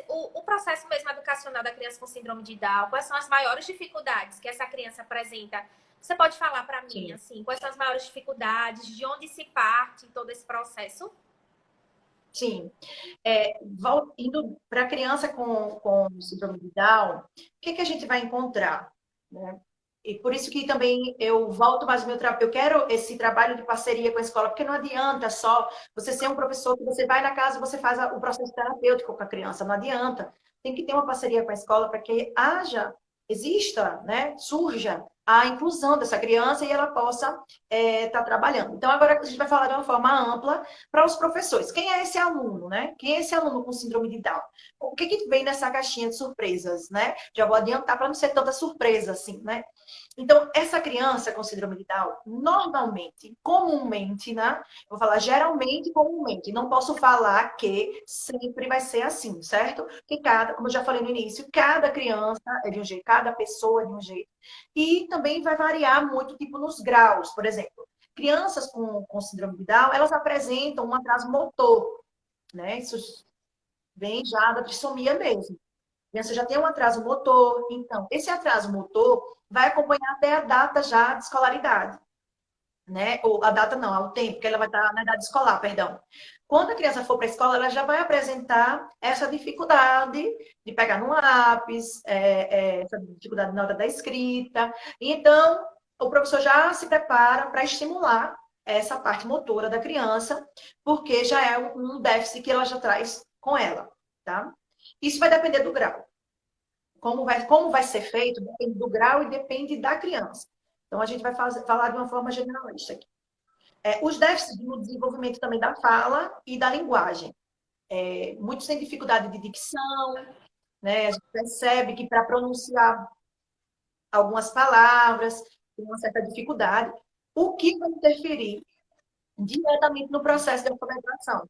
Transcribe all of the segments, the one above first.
o processo mesmo educacional da criança com síndrome de Down, quais são as maiores dificuldades que essa criança apresenta? Você pode falar para mim, Sim. assim, quais são as maiores dificuldades, de onde se parte em todo esse processo? Sim. Indo para a criança com síndrome de Down, o que, que a gente vai encontrar? Né? E por isso que também eu volto mais ao meu trabalho. Eu quero esse trabalho de parceria com a escola, porque não adianta só você ser um professor que você vai na casa e você faz o processo terapêutico com a criança. Não adianta. Tem que ter uma parceria com a escola para que exista, né, surja a inclusão dessa criança e ela possa estar trabalhando. Então, agora a gente vai falar de uma forma ampla para os professores. Quem é esse aluno, né? Quem é esse aluno com síndrome de Down? O que, que vem nessa caixinha de surpresas, né? Já vou adiantar para não ser tanta surpresa assim, né? Então, essa criança com síndrome de Down, normalmente, comumente, né? Vou falar geralmente, comumente. Não posso falar que sempre vai ser assim, certo? Que como eu já falei no início, cada criança é de um jeito, cada pessoa é de um jeito. E também vai variar muito, tipo, nos graus. Por exemplo, crianças com síndrome de Down, elas apresentam um atraso motor, né? Isso vem já da trissomia mesmo. A criança já tem um atraso motor, então, esse atraso motor vai acompanhar até a data já de escolaridade, né? Ou a data não, o tempo que ela vai estar na idade escolar, perdão. Quando a criança for para a escola, ela já vai apresentar essa dificuldade de pegar no lápis, essa dificuldade na hora da escrita. Então, o professor já se prepara para estimular essa parte motora da criança, porque já é um déficit que ela já traz com ela, tá? Isso vai depender do grau. Como vai ser feito depende do grau e depende da criança. Então, a gente vai falar de uma forma generalista aqui. Os déficits no desenvolvimento também da fala e da linguagem. Muitos têm dificuldade de dicção, né? A gente percebe que para pronunciar algumas palavras tem uma certa dificuldade, o que vai interferir diretamente no processo de alfabetização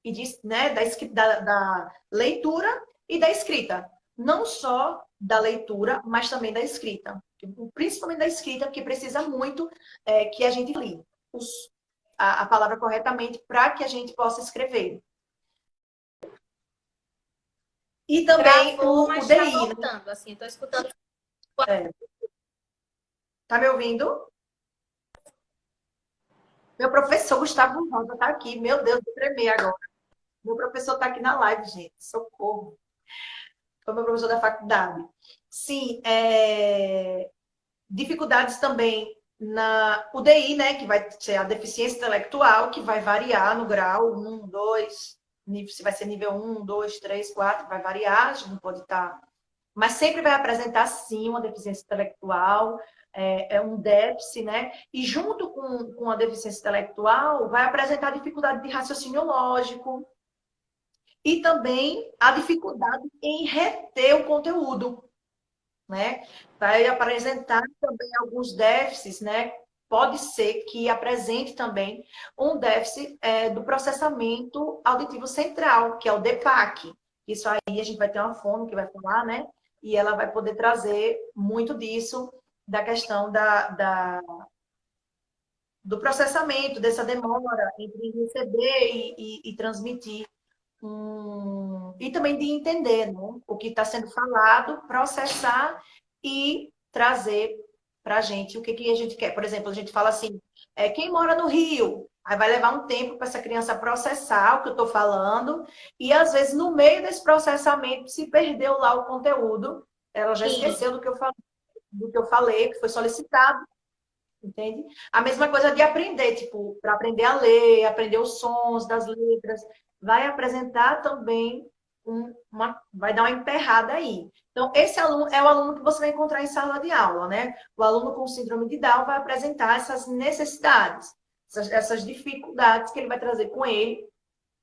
e né, da leitura e da escrita. Não só da leitura, mas também da escrita. Principalmente da escrita, porque precisa muito que a gente lê a palavra corretamente para que a gente possa escrever. E também Travou, o mas está DI, né? voltando, assim, estou escutando. Tá me ouvindo? Meu professor Gustavo Rosa está aqui. Meu Deus, vou tremer agora. Meu professor está aqui na live, gente. Socorro. Foi meu professor da faculdade. Sim, dificuldades também na UDI, né? Que vai ser a deficiência intelectual, que vai variar no grau 1, 2, se vai ser nível 1, 2, 3, 4, vai variar, a gente não pode estar. Mas sempre vai apresentar, sim, uma deficiência intelectual, um déficit, né? E junto com a deficiência intelectual, vai apresentar dificuldade de raciocínio lógico e também a dificuldade em reter o conteúdo, né? Vai apresentar também alguns déficits, né? Pode ser que apresente também um déficit do processamento auditivo central, que é o DPAC. Isso aí a gente vai ter uma fono que vai falar, né? E ela vai poder trazer muito disso, da questão do processamento, dessa demora entre receber e transmitir. E também de entender, né, o que está sendo falado, processar e trazer para a gente o que, que a gente quer. Por exemplo, a gente fala assim, quem mora no Rio? Aí vai levar um tempo para essa criança processar o que eu estou falando, e às vezes no meio desse processamento se perdeu lá o conteúdo, ela já Sim, esqueceu do que eu falei, que foi solicitado, entende? A mesma coisa de aprender, tipo, para aprender a ler, aprender os sons das letras, vai apresentar também vai dar uma emperrada aí. Então, esse aluno é o aluno que você vai encontrar em sala de aula, né? O aluno com síndrome de Down vai apresentar essas necessidades, essas dificuldades que ele vai trazer com ele,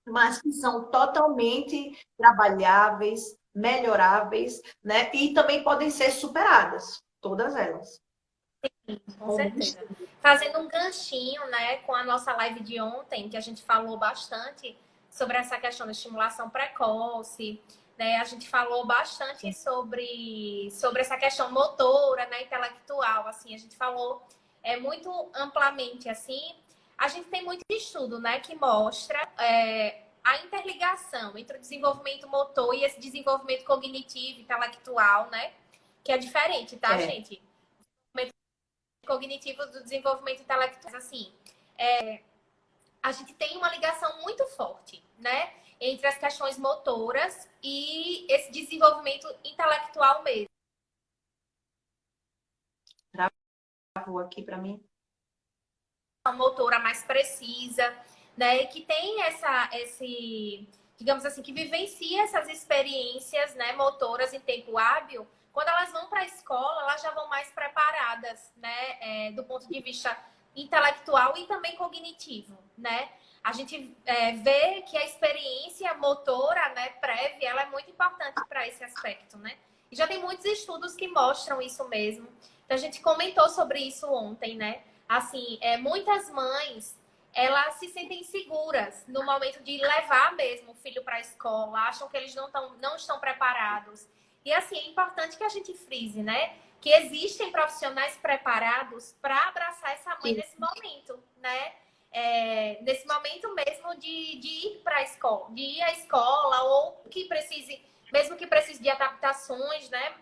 mas que são totalmente trabalháveis, melhoráveis, né? E também podem ser superadas, todas elas. com certeza. Fazendo um ganchinho, né, com a nossa live de ontem, que a gente falou bastante sobre essa questão da estimulação precoce, né? A gente falou bastante sobre essa questão motora, né, intelectual, assim, a gente falou muito amplamente, assim. A gente tem muito estudo, né, que mostra a interligação entre o desenvolvimento motor e esse desenvolvimento cognitivo, intelectual, né? Que é diferente, tá, gente? O cognitivo do desenvolvimento intelectual, assim, a gente tem uma ligação muito forte, né? Entre as questões motoras e esse desenvolvimento intelectual mesmo. Travou aqui para mim. Uma motora mais precisa, né? Que tem digamos assim, que vivencia essas experiências, né, motoras em tempo hábil. Quando elas vão para a escola, elas já vão mais preparadas, né, do ponto de vista intelectual e também cognitivo, né? A gente vê que a experiência motora, né, prévia, ela é muito importante para esse aspecto, né? E já tem muitos estudos que mostram isso mesmo. Então, a gente comentou sobre isso ontem, né? Assim, muitas mães, elas se sentem seguras no momento de levar mesmo o filho para a escola, acham que eles não estão preparados. E assim, é importante que a gente frise, né? Que existem profissionais preparados para abraçar essa mãe nesse momento, né? Nesse momento mesmo de ir para a escola, de ir à escola, ou que precise, mesmo que precise de adaptações, né?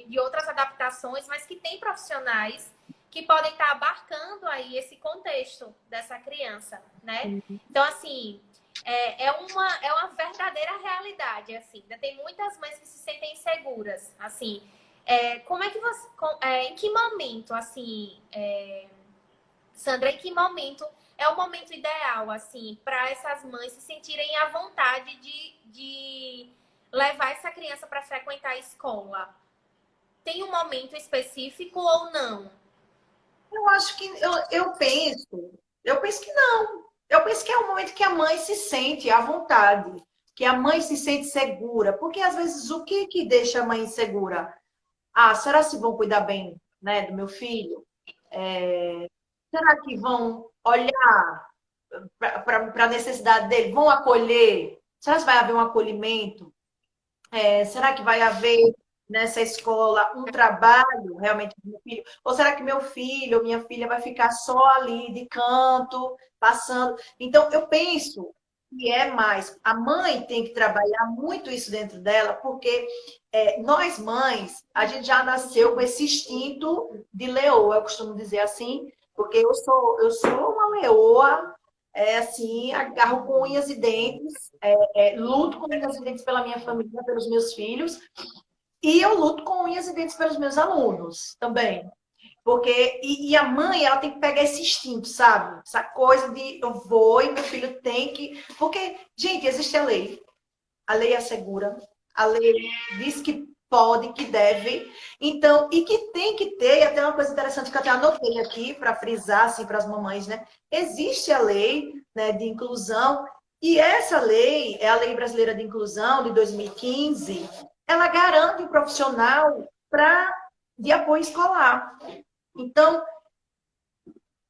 De outras adaptações, mas que tem profissionais que podem estar abarcando aí esse contexto dessa criança, né? Então, assim, é uma verdadeira realidade, assim. Ainda tem muitas mães que se sentem inseguras, assim. Como é que você... em que momento, assim... Sandra, em que momento é o momento ideal, assim, para essas mães se sentirem à vontade de levar essa criança para frequentar a escola? Tem um momento específico ou não? Eu acho que eu penso que não. Eu penso que é o momento que a mãe se sente à vontade, que a mãe se sente segura, porque às vezes o que deixa a mãe insegura? Ah, será se vão cuidar bem, né, do meu filho? Será que vão olhar para a necessidade dele? Vão acolher? Será que vai haver um acolhimento? Será que vai haver nessa escola um trabalho realmente do meu filho? Ou será que meu filho ou minha filha vai ficar só ali de canto, passando? Então, eu penso que é mais. A mãe tem que trabalhar muito isso dentro dela, porque nós mães, a gente já nasceu com esse instinto de leoa, eu costumo dizer assim, porque eu sou uma leoa, assim, agarro com unhas e dentes, luto com unhas e dentes pela minha família, pelos meus filhos, e eu luto com unhas e dentes pelos meus alunos também. Porque, a mãe, ela tem que pegar esse instinto, sabe? Essa coisa de eu vou e meu filho tem que. Porque, gente, existe a lei assegura, a lei diz que pode, que deve, então, e que tem que ter, e até uma coisa interessante que eu até anotei aqui para frisar assim para as mamães, né? Existe a lei, né, de inclusão, e essa lei é a Lei Brasileira de Inclusão de 2015, ela garante o profissional de apoio escolar. Então,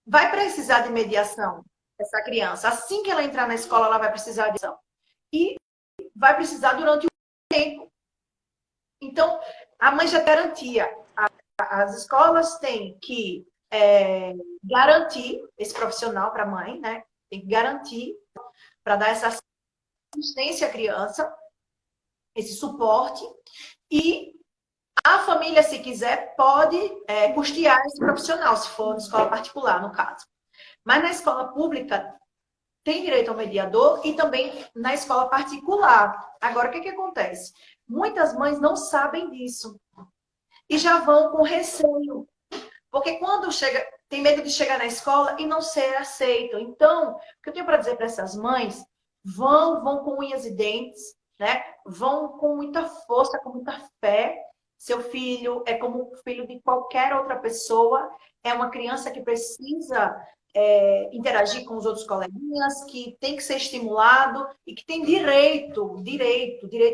vai precisar de mediação essa criança. Assim que ela entrar na escola, ela vai precisar de mediação. E vai precisar durante o tempo. Então, a mãe já garantia. As escolas têm que garantir esse profissional para a mãe, né? Tem que garantir para dar essa assistência à criança, esse suporte. E a família, se quiser, pode custear esse profissional, se for na escola particular, no caso. Mas na escola pública, tem direito ao mediador e também na escola particular. Agora, o que acontece? Muitas mães não sabem disso e já vão com receio. Porque quando chega, tem medo de chegar na escola e não ser aceito. Então, o que eu tenho para dizer para essas mães, vão com unhas e dentes, né? Vão com muita força, com muita fé. Seu filho é como o filho de qualquer outra pessoa, é uma criança que precisa interagir com os outros coleguinhas, que tem que ser estimulado e que tem direito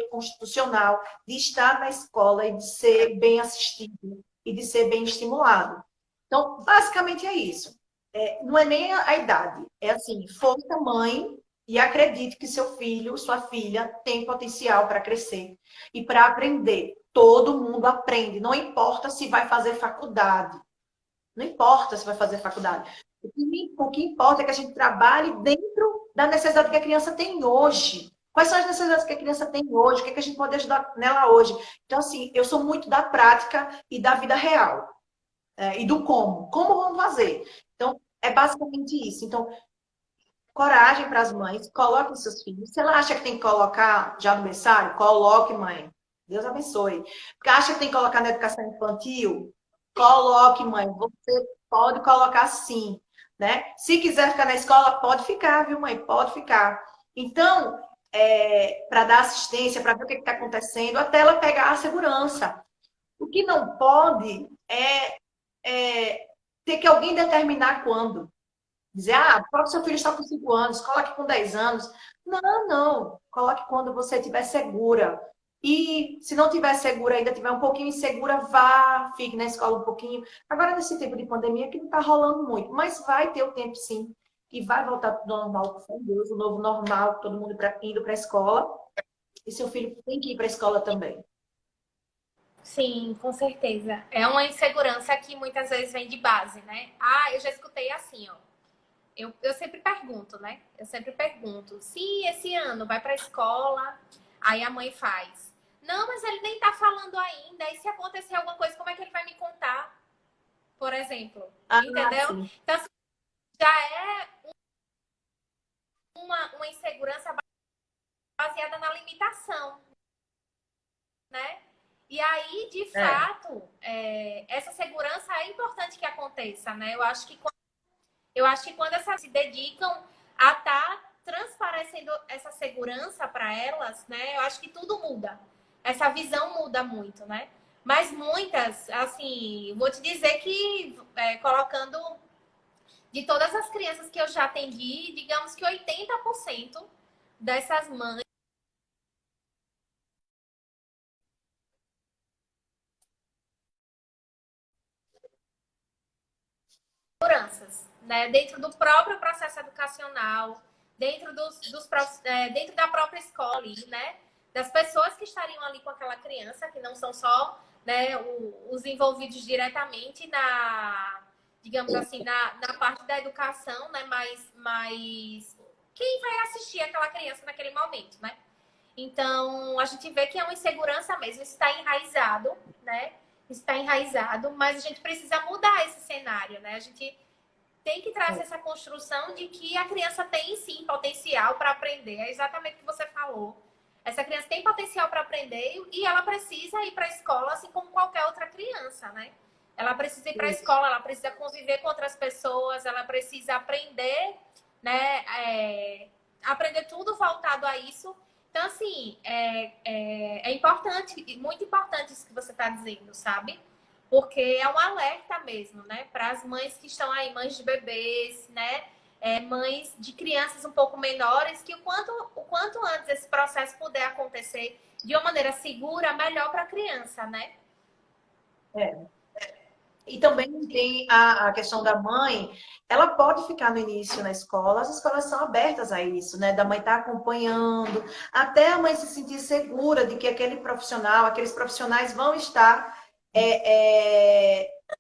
constitucional de estar na escola e de ser bem assistido e de ser bem estimulado. Então, basicamente é isso. Não é nem a idade, é assim, força mãe e acredite que seu filho, sua filha tem potencial para crescer e para aprender. Todo mundo aprende, não importa se vai fazer faculdade. Não importa se vai fazer faculdade. O que importa é que a gente trabalhe dentro da necessidade que a criança tem hoje. Quais são as necessidades que a criança tem hoje? O que, é que a gente pode ajudar nela hoje? Então, assim, eu sou muito da prática e da vida real. E do como. Como vamos fazer? Então, é basicamente isso. Então, coragem para as mães, coloquem seus filhos. Se ela acha que tem que colocar já no berçário, coloque, mãe. Deus abençoe. Porque acha que tem que colocar na educação infantil, coloque, mãe. Você pode colocar sim, né? Se quiser ficar na escola, pode ficar, viu, mãe? Pode ficar. Então, para dar assistência, para ver o que está acontecendo, até ela pegar a segurança. O que não pode é ter que alguém determinar quando. Dizer, o seu filho está com 5 anos, coloque com 10 anos. Não, não. Coloque quando você estiver segura. E se não estiver segura, ainda estiver um pouquinho insegura, vá, fique na escola um pouquinho. Agora, nesse tempo de pandemia, que não está rolando muito, mas vai ter o tempo sim. E vai voltar para o normal, com Deus, o novo normal, todo mundo indo para a escola. E seu filho tem que ir para a escola também. Sim, com certeza. É uma insegurança que muitas vezes vem de base, né? Eu já escutei assim, ó. Eu sempre pergunto, né? Eu sempre pergunto, se esse ano vai para a escola, aí a mãe faz. Não, mas ele nem tá falando ainda. E se acontecer alguma coisa, como é que ele vai me contar? Por exemplo. Entendeu? Sim. Então, assim, já é uma insegurança baseada na limitação, né? E aí, de fato, essa segurança é importante que aconteça, né? Eu acho que quando essas se dedicam a estar transparecendo essa segurança para elas, né? Eu acho que tudo muda. Essa visão muda muito, né? Mas muitas, assim, vou te dizer que colocando de todas as crianças que eu já atendi, digamos que 80% dessas mães seguranças, né? Dentro do próprio processo educacional, dentro da própria escola, ali, né? Das pessoas que estariam ali com aquela criança, que não são só, né, os envolvidos diretamente digamos assim, na parte da educação, né? Mas quem vai assistir aquela criança naquele momento, né? Então, a gente vê que é uma insegurança mesmo, isso está enraizado, né? Está enraizado, mas a gente precisa mudar esse cenário, né? A gente tem que trazer essa construção de que a criança tem sim potencial para aprender. É exatamente o que você falou. Essa criança tem potencial para aprender e ela precisa ir para a escola assim como qualquer outra criança, né? Ela precisa ir para a escola, ela precisa conviver com outras pessoas, ela precisa aprender, né? Aprender tudo voltado a isso. Então, assim, é importante, muito importante isso que você está dizendo, sabe? Porque é um alerta mesmo, né? Para as mães que estão aí, mães de bebês, né? Mães de crianças um pouco menores, que o quanto antes esse processo puder acontecer de uma maneira segura, melhor para a criança, né? É. E também tem a questão da mãe, ela pode ficar no início na escola, as escolas são abertas a isso, né? Da mãe estar acompanhando, até a mãe se sentir segura de que aquele profissional, aqueles profissionais vão estar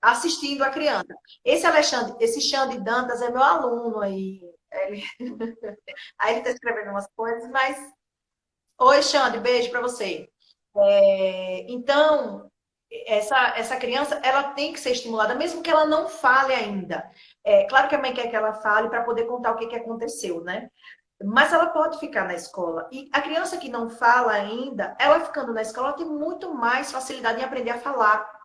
assistindo a criança. Esse Xande Dantas é meu aluno aí. Aí ele está escrevendo umas coisas, mas. Oi, Xande, beijo para você. Então, essa criança, ela tem que ser estimulada, mesmo que ela não fale ainda. Claro que a mãe quer que ela fale para poder contar o que aconteceu, né? Mas ela pode ficar na escola. E a criança que não fala ainda, ela ficando na escola, ela tem muito mais facilidade em aprender a falar.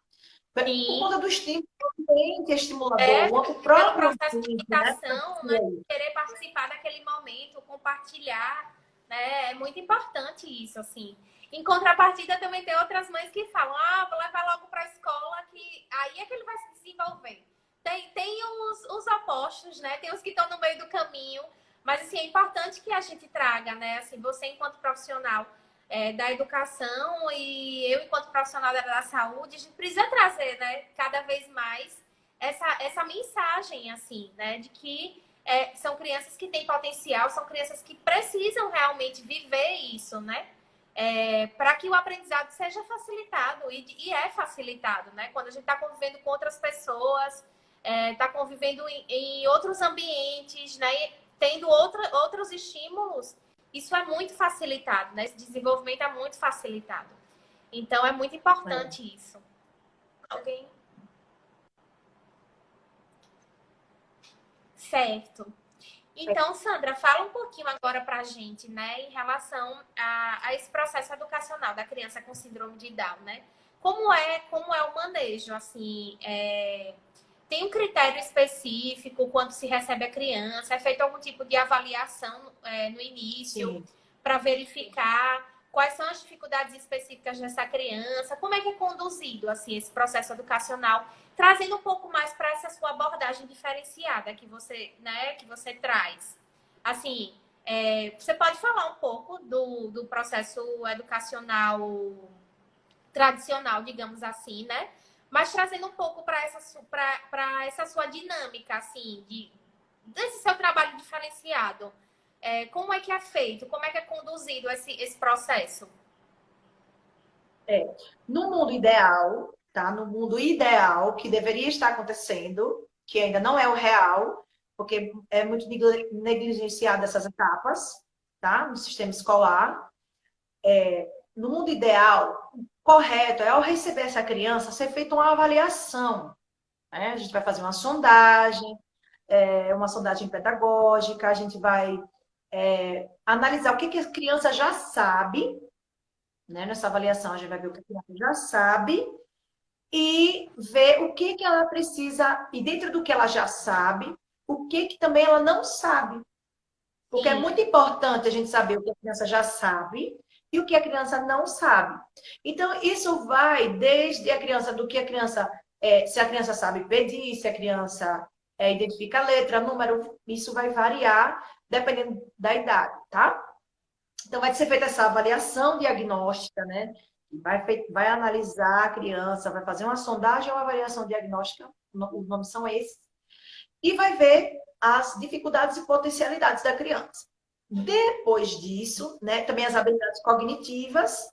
Por conta Sim, do estímulo, o ambiente é estimulador, o pelo próprio processo de ambiente, né? imitação, né? Querer participar daquele momento, compartilhar, né? É muito importante isso, assim. Em contrapartida, também tem outras mães que falam, vou levar logo para a escola, que aí é que ele vai se desenvolver. Tem os opostos, né? Tem os que estão no meio do caminho, mas assim, é importante que a gente traga, né? Assim, você enquanto profissional da educação e eu enquanto profissional da saúde, a gente precisa trazer, né? Cada vez mais essa mensagem, assim, né? De que são crianças que têm potencial, são crianças que precisam realmente viver isso, né? Para que o aprendizado seja facilitado e é facilitado, né? Quando a gente está convivendo com outras pessoas, está convivendo em outros ambientes, né? Tendo outros outros estímulos, isso é muito facilitado, né? Esse desenvolvimento é muito facilitado. Então, é muito importante isso. Alguém? Certo. Então, Sandra, fala um pouquinho agora pra gente, né, em relação a esse processo educacional da criança com síndrome de Down, né? Como é o manejo, assim, tem um critério específico quando se recebe a criança? É feito algum tipo de avaliação no início para verificar quais são as dificuldades específicas dessa criança? Como é que é conduzido assim esse processo educacional, trazendo um pouco mais para essa sua abordagem diferenciada que você traz? Assim, você pode falar um pouco do processo educacional tradicional, digamos assim, né? Mas trazendo um pouco para essa sua dinâmica, assim, desse seu trabalho diferenciado. Como é que é feito? Como é que é conduzido esse processo? No mundo ideal, tá? No mundo ideal, que deveria estar acontecendo, que ainda não é o real, porque é muito negligenciado essas etapas, tá? No sistema escolar. No mundo ideal, correto é ao receber essa criança ser feita uma avaliação, né? A gente vai fazer uma sondagem pedagógica, a gente vai analisar o que a criança já sabe, né? Nessa avaliação, a gente vai ver o que a criança já sabe e ver o que ela precisa, e dentro do que ela já sabe, o que também ela não sabe. Porque é muito importante a gente saber o que a criança já sabe e o que a criança não sabe. Então, isso vai desde a criança, do que a criança, se a criança sabe pedir, se a criança identifica a letra, número, isso vai variar dependendo da idade, tá? Então, vai ser feita essa avaliação diagnóstica, né? Vai analisar a criança, vai fazer uma sondagem ou uma avaliação diagnóstica, os nomes são esses, e vai ver as dificuldades e potencialidades da criança. Depois disso, né, também as habilidades cognitivas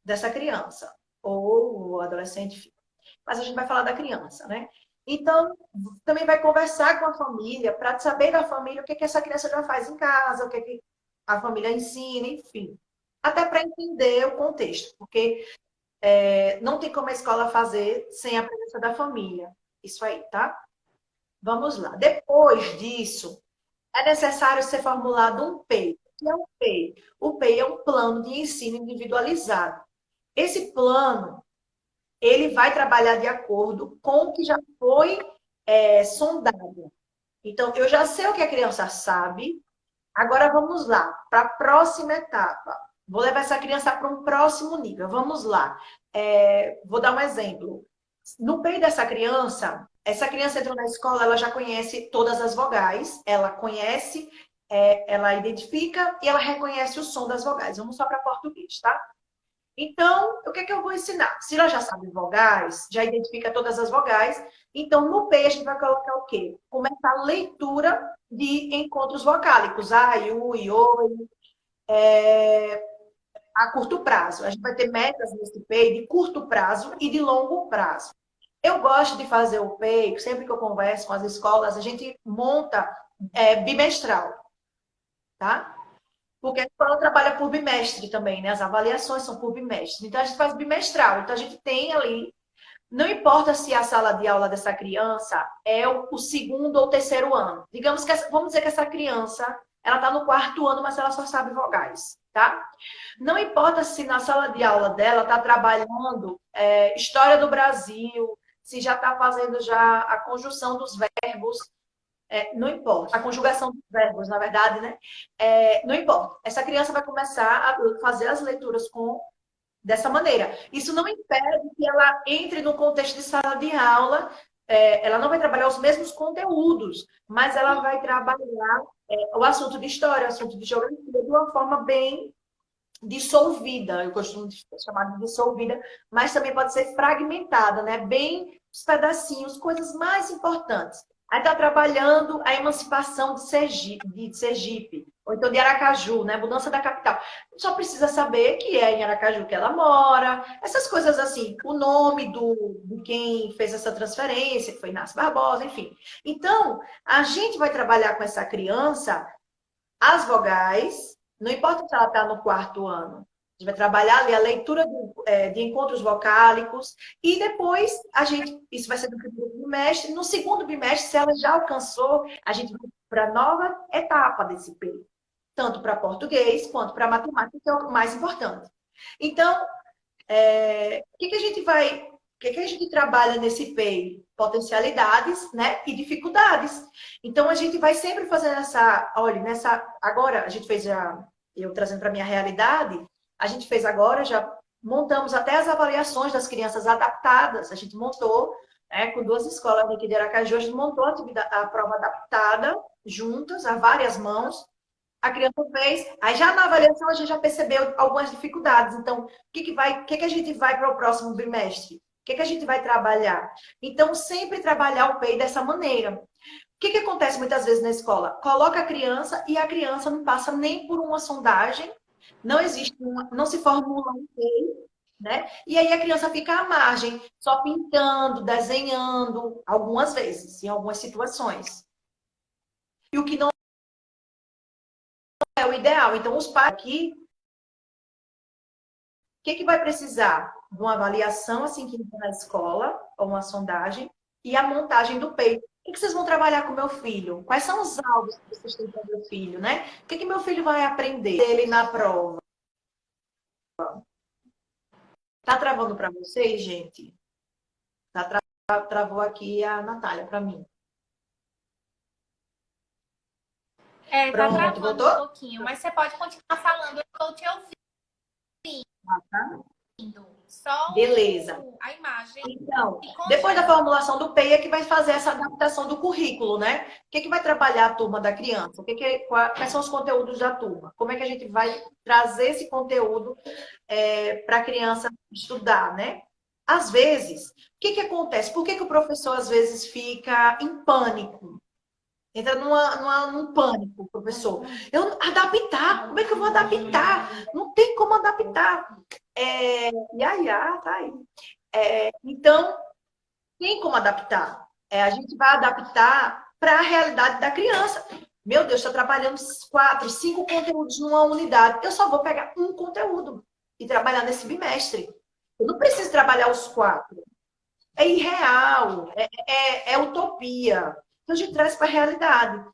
dessa criança, ou adolescente, mas a gente vai falar da criança, né? Então, também vai conversar com a família para saber da família o que essa criança já faz em casa, o que a família ensina, enfim. Até para entender o contexto, porque não tem como a escola fazer sem a presença da família. Isso aí, tá? Vamos lá. Depois disso, é necessário ser formulado um PEI. O que é um PEI? O PEI é um plano de ensino individualizado. Esse plano, ele vai trabalhar de acordo com o que já foi sondado. Então, eu já sei o que a criança sabe. Agora, vamos lá, para a próxima etapa. Vou levar essa criança para um próximo nível. Vamos lá. Vou dar um exemplo. No PEI dessa criança, essa criança entrou na escola, ela já conhece todas as vogais, ela conhece, ela identifica e ela reconhece o som das vogais. Vamos só para português, tá? Então, o que é que eu vou ensinar? Se ela já sabe vogais, já identifica todas as vogais, então no P a gente vai colocar o quê? Começar a leitura de encontros vocálicos, a, iu, ioi, a curto prazo. A gente vai ter metas nesse PEI de curto prazo e de longo prazo. Eu gosto de fazer o PEI, sempre que eu converso com as escolas, a gente monta bimestral, tá? Porque a escola trabalha por bimestre também, né? As avaliações são por bimestre. Então, a gente faz bimestral. Então, a gente tem ali, não importa se a sala de aula dessa criança é o segundo ou terceiro ano. Digamos que, vamos dizer que essa criança, ela está no quarto ano, mas ela só sabe vogais, tá? Não importa se na sala de aula dela está trabalhando história do Brasil, se já está fazendo já a conjunção dos verbos, não importa. A conjugação dos verbos, na verdade, né? Não importa. Essa criança vai começar a fazer as leituras dessa maneira. Isso não impede que ela entre no contexto de sala de aula. Ela não vai trabalhar os mesmos conteúdos, mas ela vai trabalhar o assunto de história, o assunto de geografia, de uma forma bem dissolvida. Eu costumo chamar de dissolvida, mas também pode ser fragmentada, né? Bem os pedacinhos, coisas mais importantes. Aí está trabalhando a emancipação de Sergipe, ou então de Aracaju, né? Mudança da capital. Só precisa saber que é em Aracaju que ela mora, essas coisas assim, o nome de quem fez essa transferência, que foi Inácio Barbosa, enfim. Então, a gente vai trabalhar com essa criança as vogais, não importa se ela está no quarto ano. A gente vai trabalhar ali a leitura de encontros vocálicos e depois isso vai ser no primeiro bimestre. No segundo bimestre, se ela já alcançou, a gente vai para a nova etapa desse período, tanto para português quanto para matemática, que é o mais importante. Então, o que a gente trabalha nesse PEI? Potencialidades, né? E dificuldades. Então, a gente vai sempre fazendo agora a gente fez eu trazendo para a minha realidade, a gente fez agora, já montamos até as avaliações das crianças adaptadas, a gente montou, né, com 2 escolas aqui de Aracaju, a gente montou a prova adaptada, juntas, a várias mãos, a criança fez, aí já na avaliação a gente já percebeu algumas dificuldades. Então, o que a gente vai para o próximo bimestre? O que a gente vai trabalhar? Então, sempre trabalhar o PEI dessa maneira. O que acontece muitas vezes na escola? Coloca a criança e a criança não passa nem por uma sondagem, não se formula um PEI, né? E aí a criança fica à margem, só pintando, desenhando, algumas vezes, em algumas situações. E o que não é o ideal. Então, os pais aqui, o que vai precisar? De uma avaliação assim que entra na escola, ou uma sondagem, e a montagem do peito. O que vocês vão trabalhar com meu filho? Quais são os alvos que vocês têm para meu filho, né? O que meu filho vai aprender dele na prova? Tá travando para vocês, gente? Travou aqui a Natália para mim. Tá Pronto, travando voltou? um pouquinho, mas você pode continuar falando, eu estou te ouvindo. Tá. Só Beleza. A imagem. Então, depois da formulação do PEI é que vai fazer essa adaptação do currículo, né? O que vai trabalhar a turma da criança? Quais são os conteúdos da turma? Como é que a gente vai trazer esse conteúdo para a criança estudar, né? Às vezes, o que acontece? Por que o professor, às vezes, fica em pânico? Entra num pânico, professor. Adaptar? Como é que eu vou adaptar? Não tem como adaptar. Tá aí. Então, tem como adaptar. A gente vai adaptar para a realidade da criança. Meu Deus, estou trabalhando 4, 5 conteúdos numa unidade. Eu só vou pegar um conteúdo e trabalhar nesse bimestre. Eu não preciso trabalhar os 4. É irreal, é utopia. Então, a gente traz para a realidade.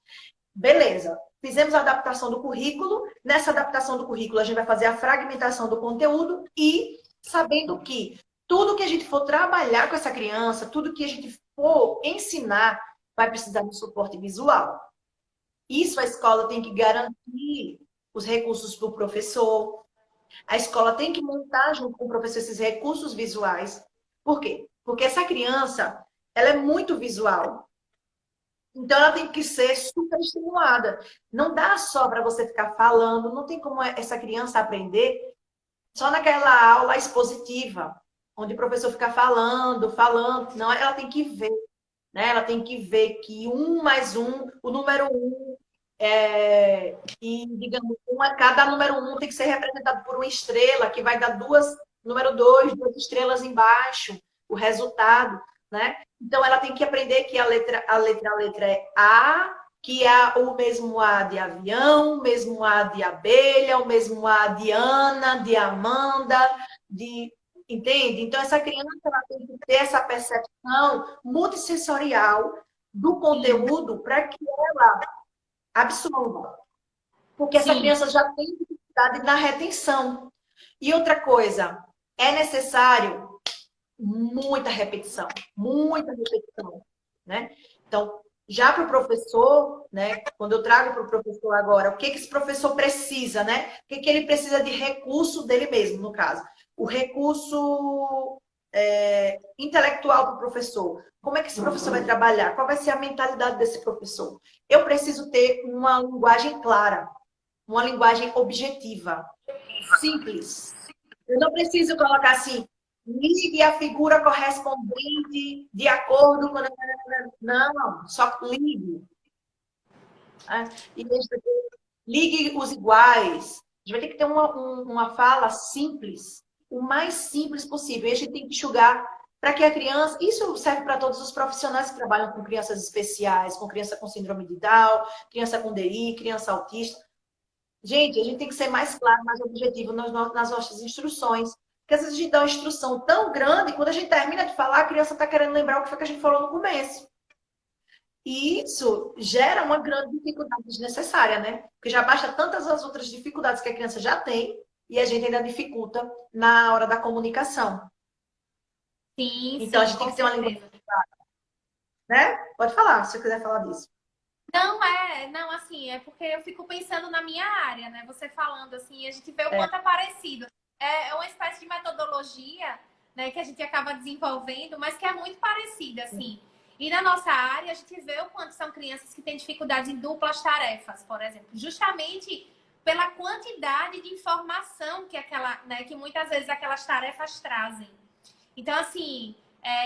Beleza, fizemos a adaptação do currículo. Nessa adaptação do currículo, a gente vai fazer a fragmentação do conteúdo e sabendo que tudo que a gente for trabalhar com essa criança, tudo que a gente for ensinar, vai precisar de suporte visual. Isso a escola tem que garantir os recursos para o professor. A escola tem que montar junto com o professor esses recursos visuais. Por quê? Porque essa criança, ela é muito visual. Então, ela tem que ser super estimulada. Não dá só para você ficar falando, não tem como essa criança aprender só naquela aula expositiva, onde o professor fica falando. Não, ela tem que ver, né? Ela tem que ver que 1 mais 1, o número 1, e, digamos, cada número 1 tem que ser representado por uma estrela, que vai dar número 2, 2 estrelas embaixo, o resultado, né? Então, ela tem que aprender que a letra é A, que é o mesmo A de avião, o mesmo A de abelha, o mesmo A de Ana, de Amanda, entende? Então, essa criança ela tem que ter essa percepção multissensorial do conteúdo para que ela absorva. Porque essa criança já tem dificuldade na retenção. E outra coisa, é necessário muita repetição, né? Então, já para o professor, né? Quando eu trago para o professor agora, o que esse professor precisa, né? O que ele precisa de recurso dele mesmo, no caso. O recurso intelectual para o professor. Como é que esse professor vai trabalhar? Qual vai ser a mentalidade desse professor? Eu preciso ter uma linguagem clara, uma linguagem objetiva, simples. Eu não preciso colocar assim, ligue a figura correspondente de acordo com... Não, só ligue. E ligue os iguais. A gente vai ter que ter uma fala simples, o mais simples possível. E a gente tem que enxugar para que a criança... Isso serve para todos os profissionais que trabalham com crianças especiais, com criança com síndrome de Down, criança com DI, criança autista. Gente, a gente tem que ser mais claro, mais objetivo nas nossas instruções. Porque às vezes a gente dá uma instrução tão grande, e quando a gente termina de falar, a criança está querendo lembrar o que foi que a gente falou no começo. E isso gera uma grande dificuldade desnecessária, né? Porque já basta tantas as outras dificuldades que a criança já tem, e a gente ainda dificulta na hora da comunicação. Sim, Então, a sim, gente tem com que ter uma língua, certeza. né? Pode falar, se você quiser falar disso. Não, assim, é porque eu fico pensando na minha área, né? Você falando assim, a gente vê o É, quanto é parecido. É uma espécie de metodologia, né, que a gente acaba desenvolvendo, mas que é muito parecida, assim. E na nossa área, a gente vê o quanto são crianças que têm dificuldades em duplas tarefas, por exemplo, justamente pela quantidade de informação que que muitas vezes aquelas tarefas trazem. Então, assim,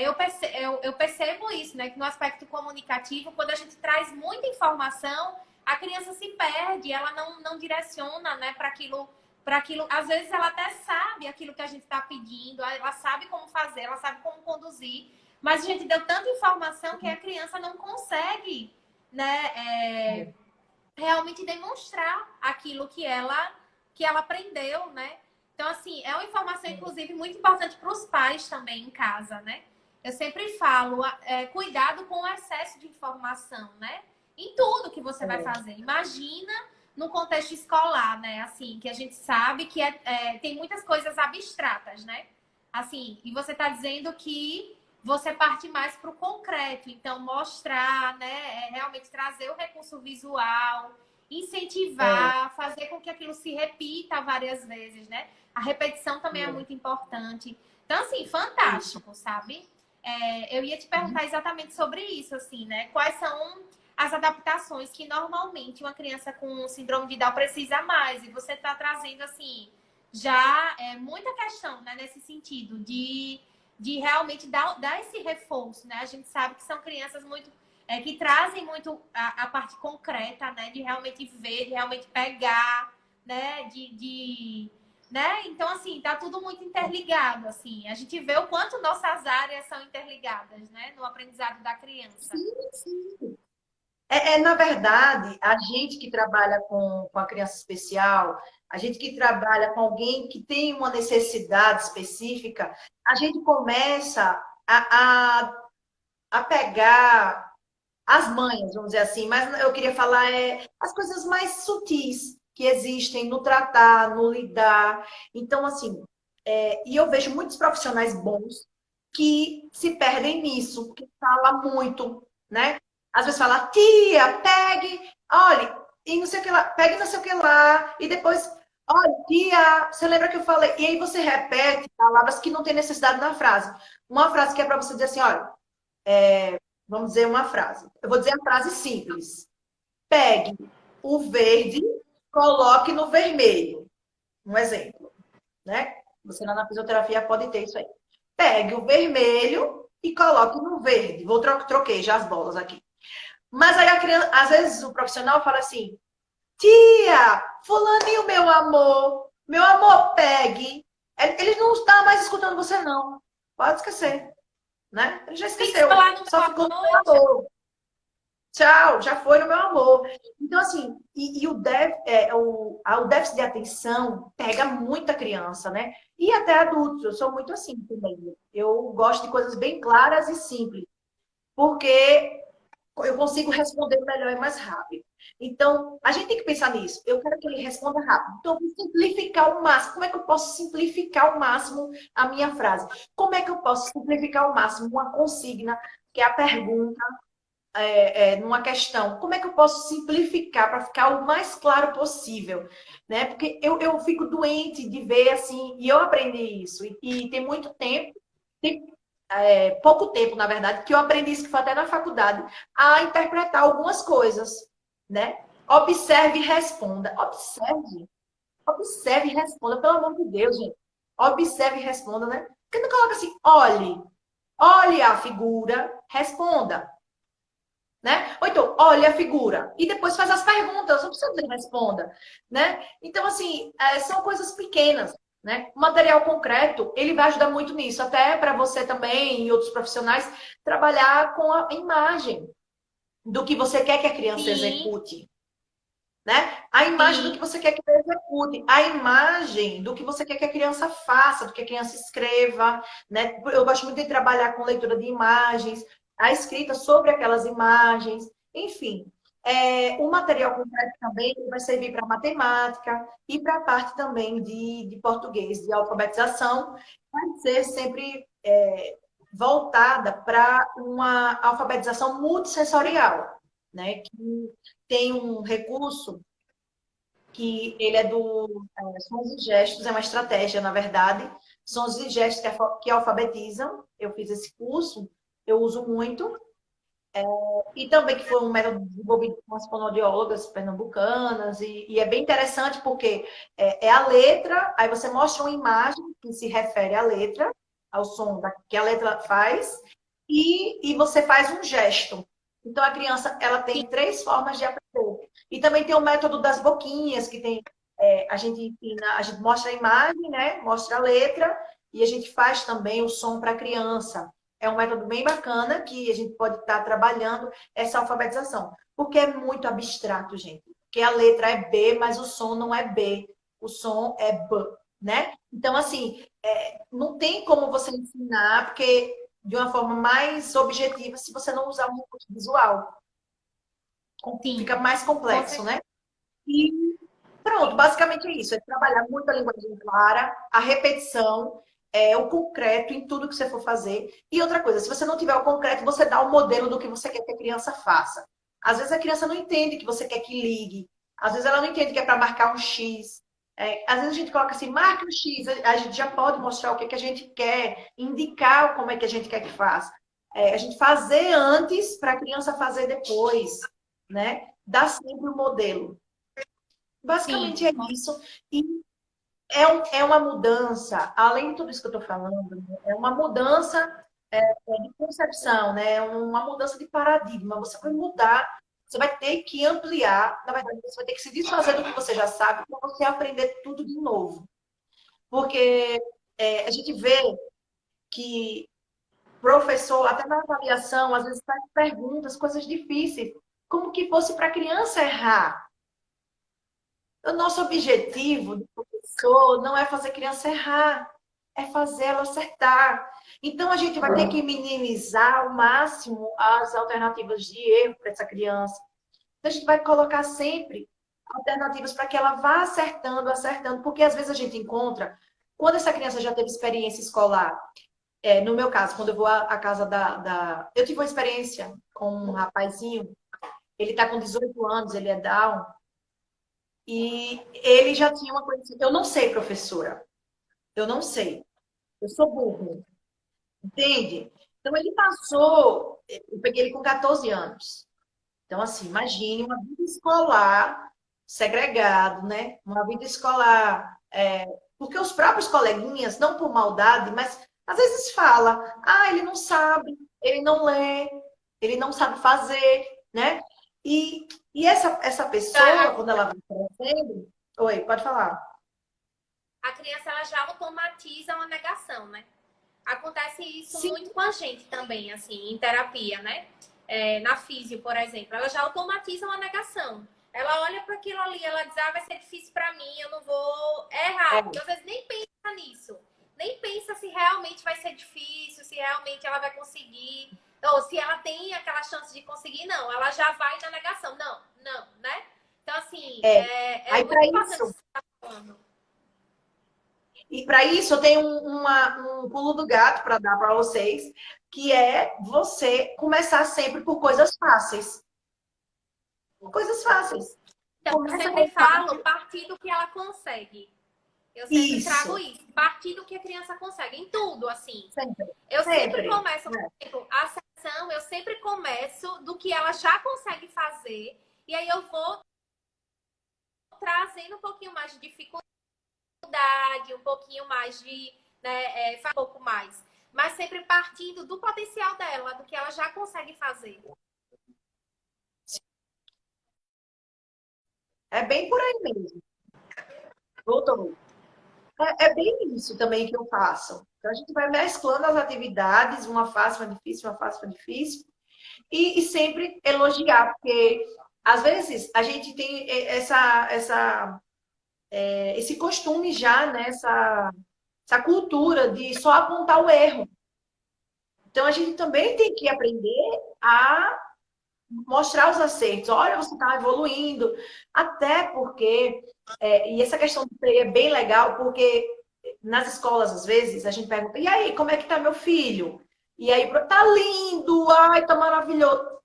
eu percebo isso, né? Que no aspecto comunicativo, quando a gente traz muita informação, a criança se perde, ela não direciona, né, para aquilo, para aquilo. Às vezes ela até sabe aquilo que a gente está pedindo, ela sabe como fazer, ela sabe como conduzir, mas a gente deu tanta informação que a criança não consegue, né, realmente demonstrar aquilo que ela aprendeu, né? Então, assim, é uma informação, inclusive, muito importante para os pais também em casa, né? Eu sempre falo, cuidado com o excesso de informação, né? Em tudo que você vai fazer. Imagina no contexto escolar, né? Assim, que a gente sabe que tem muitas coisas abstratas, né? Assim, e você está dizendo que você parte mais para o concreto. Então, mostrar, né? Realmente trazer o recurso visual, é, incentivar, fazer com que aquilo se repita várias vezes, né? A repetição também é muito importante. Então, assim, isso. fantástico, sabe? Eu ia te perguntar exatamente sobre isso, assim, né? Quais são as adaptações que normalmente uma criança com síndrome de Down precisa mais? E você está trazendo, assim, já muita questão, né? Nesse sentido, de realmente dar esse reforço, né? A gente sabe que são crianças muito que trazem muito a parte concreta, né? De realmente ver, de realmente pegar, né? Né? Então, assim, tá tudo muito interligado, assim. A gente vê o quanto nossas áreas são interligadas, né? No aprendizado da criança. Sim, sim. Na verdade, a gente que trabalha com a criança especial, a gente que trabalha com alguém que tem uma necessidade específica, a gente começa a pegar as manhas, vamos dizer assim, mas eu queria falar as coisas mais sutis que existem no tratar, no lidar. Então, assim, e eu vejo muitos profissionais bons que se perdem nisso, porque fala muito, né? Às vezes fala, tia, pegue, olha, e não sei o que lá, pegue não sei o que lá, e depois, olha, tia, você lembra que eu falei? E aí você repete palavras que não tem necessidade na frase. Uma frase que é para você dizer assim, olha, vamos dizer uma frase. Eu vou dizer a frase simples. Pegue o verde, coloque no vermelho. Um exemplo, né? Você lá na fisioterapia pode ter isso aí. Pegue o vermelho e coloque no verde. Troquei já as bolas aqui. Mas aí a criança, às vezes o profissional fala assim: tia, fulaninho, meu amor, pegue. Ele não está mais escutando você, não. Pode esquecer, né? Ele já Isso esqueceu. lá no Só meu ficou no amor, amor. Tchau, já foi no meu amor. Então, assim, o déficit de atenção pega muita criança, né? E até adultos. Eu sou muito assim também. Eu gosto de coisas bem claras e simples, porque eu consigo responder melhor e mais rápido. Então, a gente tem que pensar nisso. Eu quero que ele responda rápido. Então, eu vou simplificar ao máximo. Como é que eu posso simplificar ao máximo a minha frase? Como é que eu posso simplificar ao máximo uma consigna, que é a pergunta? Numa questão, como é que eu posso simplificar para ficar o mais claro possível, né? Porque eu fico doente de ver assim, e eu aprendi isso, e tem muito tempo, pouco tempo, na verdade, que eu aprendi isso, que foi até na faculdade, a interpretar algumas coisas, né? Observe e responda. Observe e responda, pelo amor de Deus, gente. Observe e responda, né? Por que não coloca assim, olhe a figura, responda, né? Ou então, olhe a figura e depois faz as perguntas, não precisa dizer responda, né? Então, assim, são coisas pequenas, né? O material concreto, ele vai ajudar muito nisso, até para você também e outros profissionais trabalhar com a imagem do que você quer que a criança Sim, execute, né? A imagem do que sim, você quer que ele execute, a imagem do que você quer que a criança faça, do que a criança escreva, né? Eu gosto muito de trabalhar com leitura de imagens, a escrita sobre aquelas imagens, enfim. O material concreto também vai servir para matemática e para a parte também de português, de alfabetização, vai ser sempre voltada para uma alfabetização multissensorial, né? Que tem um recurso que ele é do Sons e Gestos, é uma estratégia, na verdade. Sons e Gestos que alfabetizam. Eu fiz esse curso, eu uso muito. E também que foi um método desenvolvido com as fonoaudiólogas pernambucanas. E é bem interessante porque é a letra, aí você mostra uma imagem que se refere à letra, ao som que a letra faz, e você faz um gesto. Então, a criança ela sim, tem três formas de aprender. E também tem o método das boquinhas, que tem, a gente ensina, a gente mostra a imagem, né? Mostra a letra, e a gente faz também o som para a criança. É um método bem bacana que a gente pode estar trabalhando essa alfabetização. Porque é muito abstrato, gente. Porque a letra é B, mas o som não é B. O som é B, né? Então, assim, não tem como você ensinar, porque de uma forma mais objetiva, se você não usar um recurso visual. sim, Fica mais com complexo, certeza. né? E pronto, basicamente é isso. É trabalhar muito a linguagem clara, a repetição, o concreto em tudo que você for fazer. E outra coisa, se você não tiver o concreto, você dá o modelo do que você quer que a criança faça. Às vezes a criança não entende que você quer que ligue. Às vezes ela não entende que é para marcar um X. Às vezes a gente coloca assim, marque um X. A gente já pode mostrar o que, que a gente quer, indicar como é que a gente quer que faça. A gente fazer antes para a criança fazer depois, né? Dá sempre o modelo. Sim, Basicamente é isso. E é uma mudança, além de tudo isso que eu estou falando, né, é uma mudança de concepção, né? É uma mudança de paradigma. Você vai mudar, você vai ter que ampliar, na verdade, você vai ter que se desfazer do que você já sabe para você aprender tudo de novo. Porque a gente vê que professor, até na avaliação, às vezes faz perguntas, coisas difíceis, como que fosse para a criança errar. O nosso objetivo do professor não é fazer criança errar, é fazer ela acertar. Então, a gente vai ter que minimizar ao máximo as alternativas de erro para essa criança. Então, a gente vai colocar sempre alternativas para que ela vá acertando, acertando, porque às vezes a gente encontra, quando essa criança já teve experiência escolar, no meu caso, quando eu vou à casa Eu tive uma experiência com um rapazinho, ele está com 18 anos, ele é Down, e ele já tinha uma coisa assim, eu não sei, professora, eu não sei, eu sou burro, entende? Então ele passou, eu peguei ele com 14 anos. Então, assim, imagine uma vida escolar segregado, né? Uma vida escolar. Porque os próprios coleguinhas, não por maldade, mas às vezes fala, ele não sabe, ele não lê, ele não sabe fazer, né? E essa pessoa, quando ela vai crescendo. Oi, pode falar. A criança ela já automatiza uma negação, né? Acontece isso Sim, muito com a gente também, assim, em terapia, né? Na físio, por exemplo, ela já automatiza uma negação. Ela olha para aquilo ali, ela diz, vai ser difícil para mim, eu não vou errar. é, E às vezes nem pensa nisso. Nem pensa se realmente vai ser difícil, se realmente ela vai conseguir. Ou se ela tem aquela chance de conseguir, não. Ela já vai na negação. Não, não, né? Então, assim, é. é Aí, muito para importante isso, isso que você está falando. E para isso, eu tenho um pulo do gato para dar para vocês, que é você começar sempre por coisas fáceis. Coisas fáceis. Então, eu Começa sempre com falo partir do que ela consegue. Eu sempre trago isso. isso, partir do que a criança consegue, em tudo, assim. Sempre. Eu sempre Sempre. começo, por exemplo, a sessão, eu sempre começo do que ela já consegue fazer, e aí eu vou trazendo um pouquinho mais de dificuldade, um pouquinho mais né, faz um pouco mais. Mas sempre partindo do potencial dela, do que ela já consegue fazer. É bem por aí mesmo. Voltou. É bem isso também que eu faço. Então, a gente vai mesclando as atividades, uma fácil, uma difícil, uma fácil, uma difícil, e sempre elogiar, porque às vezes a gente tem esse costume já, né? Essa cultura de só apontar o erro. Então a gente também tem que aprender a mostrar os acertos. Olha, você está evoluindo. Até porque, e essa questão do TI é bem legal, porque nas escolas, às vezes, a gente pergunta, e aí, como é que tá meu filho? E aí, tá lindo, ai, tá maravilhoso.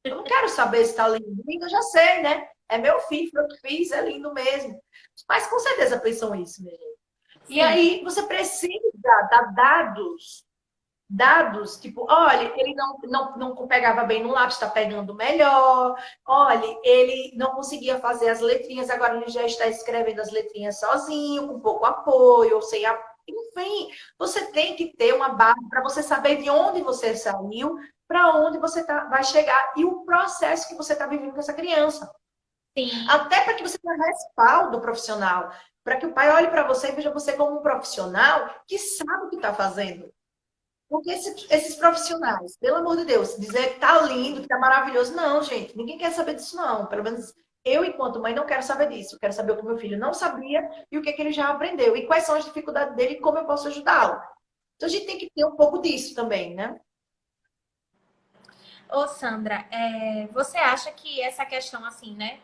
Eu não quero saber se tá lindo. Lindo eu já sei, né? É meu filho, foi eu que fiz, é lindo mesmo. Mas com certeza pensam isso, né, gente? E Sim, aí, você precisa dar dados, tipo, olha, ele não pegava bem no lápis, está pegando melhor. Olha, ele não conseguia fazer as letrinhas, agora ele já está escrevendo as letrinhas sozinho, com pouco apoio, ou sem apoio. Enfim, você tem que ter uma base para você saber de onde você saiu, para onde você vai chegar e o processo que você está vivendo com essa criança. sim. Até para que você tenha respaldo profissional, para que o pai olhe para você e veja você como um profissional que sabe o que está fazendo. Porque esses profissionais, pelo amor de Deus, dizer que tá lindo, que tá maravilhoso, não, gente, ninguém quer saber disso, não. Pelo menos eu, enquanto mãe, não quero saber disso. Eu quero saber o que meu filho não sabia e o que, é que ele já aprendeu. E quais são as dificuldades dele e como eu posso ajudá-lo. Então a gente tem que ter um pouco disso também, né? Ô, Sandra, você acha que essa questão, assim, né?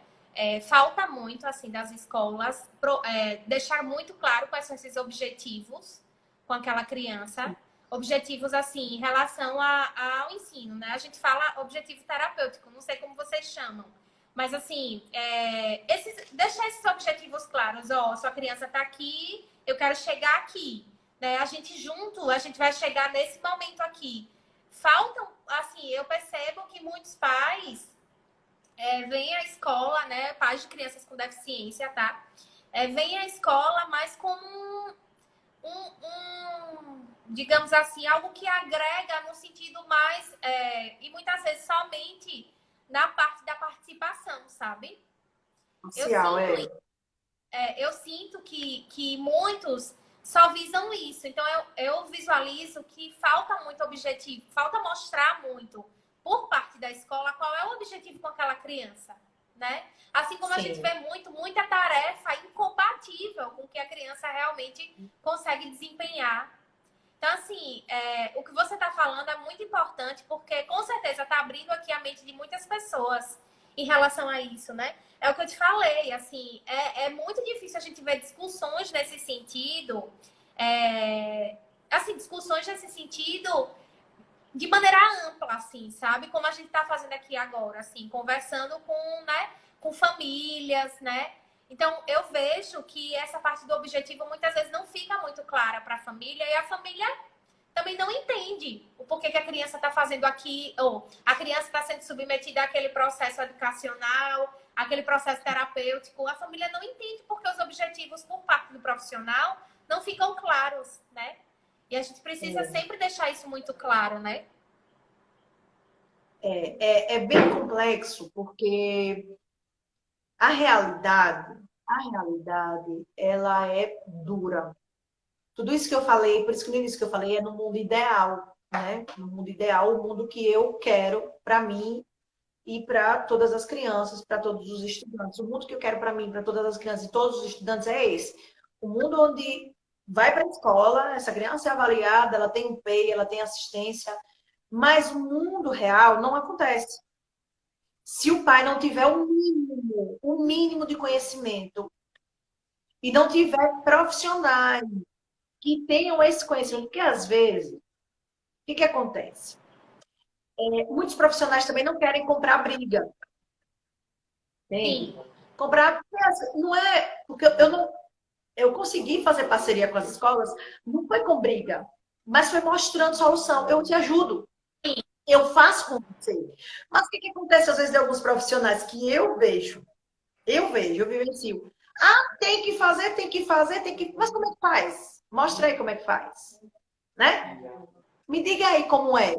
Falta muito, assim, das escolas deixar muito claro quais são esses objetivos com aquela criança. Objetivos, assim, em relação ao ensino, né? A gente fala objetivo terapêutico, não sei como vocês chamam. Mas, assim, deixar esses objetivos claros. Ó, sua criança está aqui, eu quero chegar aqui. Né? A gente junto, a gente vai chegar nesse momento aqui. Faltam, assim, eu percebo que muitos pais vêm à escola, né? Pais de crianças com deficiência, tá? Vêm à escola, mas com digamos assim, algo que agrega no sentido mais, e muitas vezes somente na parte da participação, sabe? Eu Social, sinto é. eu sinto que muitos só visam isso. Então, eu visualizo que falta muito objetivo, falta mostrar muito por parte da escola qual é o objetivo com aquela criança, né? Assim como a gente Sim. vê muita tarefa incompatível com o que a criança realmente consegue desempenhar. Então, assim, o que você está falando é muito importante, porque com certeza está abrindo aqui a mente de muitas pessoas em relação a isso, né? É o que eu te falei, assim, é muito difícil a gente ver discussões nesse sentido, assim, discussões nesse sentido de maneira ampla, assim, sabe? Como a gente está fazendo aqui agora, assim, conversando né, com famílias, né? Então, eu vejo que essa parte do objetivo muitas vezes não fica muito clara para a família e a família também não entende o porquê que a criança está fazendo aqui, ou a criança está sendo submetida àquele processo educacional, àquele processo terapêutico. A família não entende porque os objetivos por parte do profissional não ficam claros, né? E a gente precisa sempre deixar isso muito claro, né? É bem complexo, porque a realidade, ela é dura. Tudo isso que eu falei, por isso que no início que eu falei, é no mundo ideal, né? No mundo ideal, o mundo que eu quero para mim e para todas as crianças, para todos os estudantes. O mundo que eu quero para mim, para todas as crianças e todos os estudantes é esse. O mundo onde vai para a escola, essa criança é avaliada, ela tem um PEI, ela tem assistência, mas o mundo real não acontece. Se o pai não tiver o mínimo de conhecimento e não tiver profissionais que tenham esse conhecimento, porque às vezes, o que acontece? Muitos profissionais também não querem comprar briga, entende? Sim, Comprar, não é, porque eu não, eu consegui fazer parceria com as escolas, não foi com briga, mas foi mostrando solução. Eu te ajudo, eu faço com você. Mas o que acontece às vezes de alguns profissionais que eu vivencio. Ah, tem que fazer, tem que fazer, tem que. Mas como é que faz? Mostra aí como é que faz, né? Me diga aí como é.